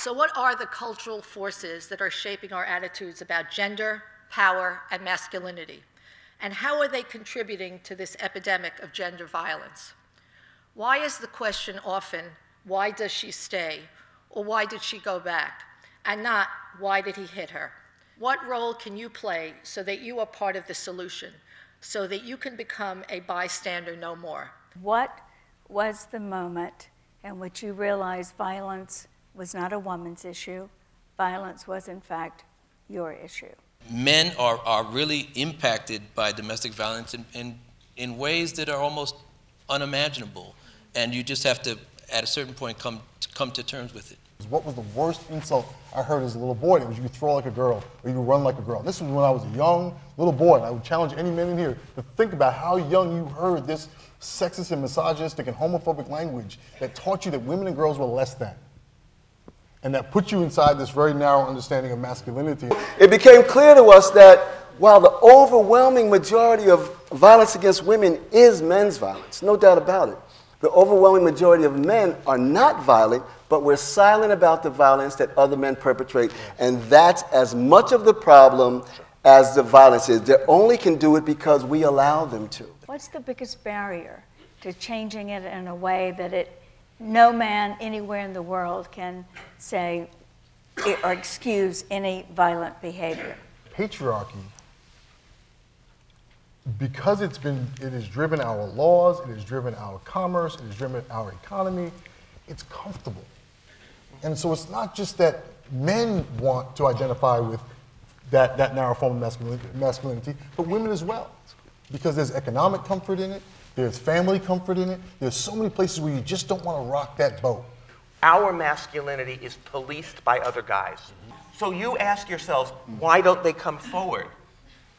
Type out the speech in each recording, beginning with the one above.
So what are the cultural forces that are shaping our attitudes about gender, power, and masculinity? And how are they contributing to this epidemic of gender violence? Why is the question often, why does she stay? Or why did she go back? And not, why did he hit her? What role can you play so that you are part of the solution, so that you can become a bystander no more? What was the moment in which you realized violence was not a woman's issue? Violence was, in fact, your issue. Men are really impacted by domestic violence in ways that are almost unimaginable. And you just have to, at a certain point, come to terms with it. What was the worst insult I heard as a little boy? It was you could throw like a girl or you could run like a girl. This was when I was a young little boy, and I would challenge any man in here to think about how young you heard this sexist and misogynistic and homophobic language that taught you that women and girls were less than. And that put you inside this very narrow understanding of masculinity. It became clear to us that while the overwhelming majority of violence against women is men's violence, no doubt about it, the overwhelming majority of men are not violent, but we're silent about the violence that other men perpetrate. And that's as much of the problem as the violence is. They only can do it because we allow them to. What's the biggest barrier to changing it in a way that no man anywhere in the world can say or excuse any violent behavior? Patriarchy, because it has driven our laws, it has driven our commerce, it has driven our economy, it's comfortable. And so it's not just that men want to identify with that narrow form of masculinity, but women as well. Because there's economic comfort in it, there's family comfort in it, there's so many places where you just don't want to rock that boat. Our masculinity is policed by other guys. So you ask yourselves, why don't they come forward?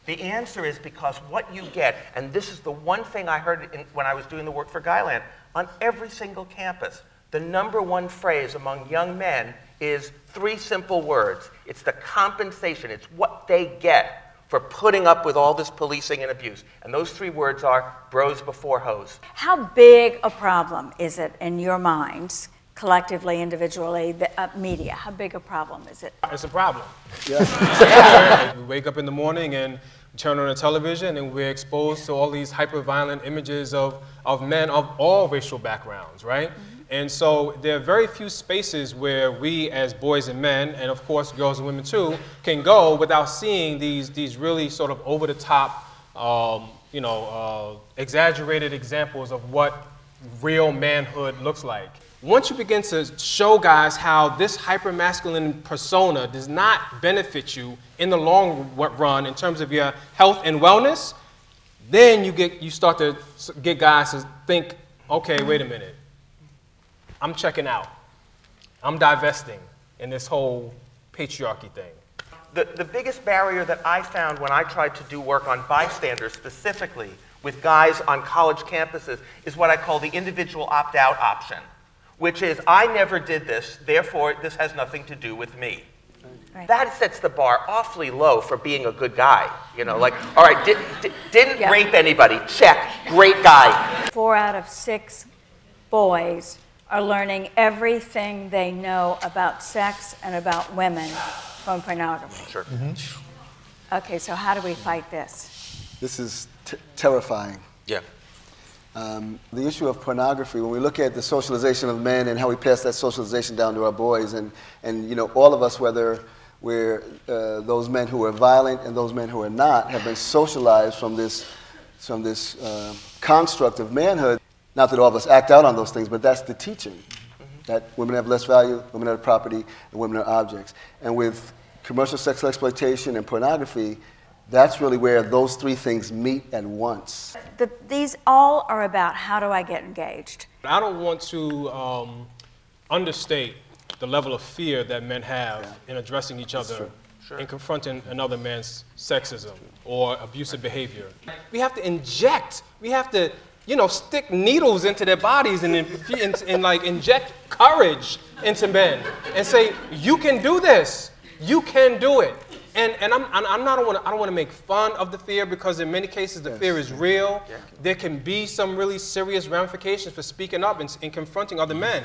The answer is because what you get, and this is the one thing I heard when I was doing the work for Guyland, on every single campus, the #1 phrase among young men is 3 simple words. It's the compensation. It's what they get for putting up with all this policing and abuse. And those 3 words are bros before hoes. How big a problem is it in your minds, collectively, individually, the media? How big a problem is it? It's a problem. Yeah. We wake up in the morning and turn on the television and we're exposed to all these hyper-violent images of men of all racial backgrounds, right? And so there are very few spaces where we as boys and men, and of course girls and women too, can go without seeing these really sort of over-the-top, exaggerated examples of what real manhood looks like. Once you begin to show guys how this hyper-masculine persona does not benefit you in the long run in terms of your health and wellness, then you start to get guys to think, okay, wait a minute. I'm checking out. I'm divesting in this whole patriarchy thing. The biggest barrier that I found when I tried to do work on bystanders specifically with guys on college campuses is what I call the individual opt-out option, which is I never did this, therefore this has nothing to do with me. Right. That sets the bar awfully low for being a good guy. You know, like, all right, didn't rape anybody, check, great guy. 4 out of 6 boys are learning everything they know about sex and about women from pornography. Sure. Okay, so how do we fight this? This is terrifying. Yeah. The issue of pornography, when we look at the socialization of men and how we pass that socialization down to our boys, and you know, all of us, whether we're those men who are violent and those men who are not, have been socialized from this construct of manhood. Not that all of us act out on those things, but that's the teaching. That women have less value, women are property, and women are objects. And with commercial sexual exploitation and pornography, that's really where those 3 things meet at once. These all are about how do I get engaged. I don't want to understate the level of fear that men have in addressing each other and confronting another man's sexism or abusive behavior. We have to inject, we have to stick needles into their bodies and like inject courage into men and say, you can do this, you can do it. And I don't want to make fun of the fear, because in many cases the fear is real. There can be some really serious ramifications for speaking up and confronting other men.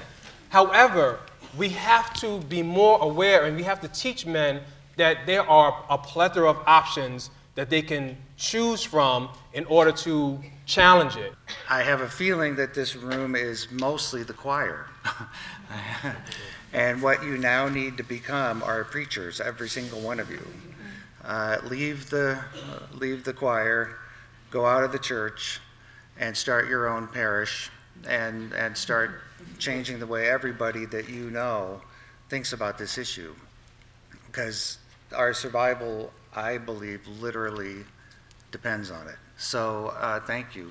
However, we have to be more aware, and we have to teach men that there are a plethora of options that they can choose from in order to challenge it. I have a feeling that this room is mostly the choir. And what you now need to become are preachers, every single one of you. Leave the choir, go out of the church, and start your own parish, and start changing the way everybody that you know thinks about this issue. Because our survival, I believe, literally depends on it. So thank you.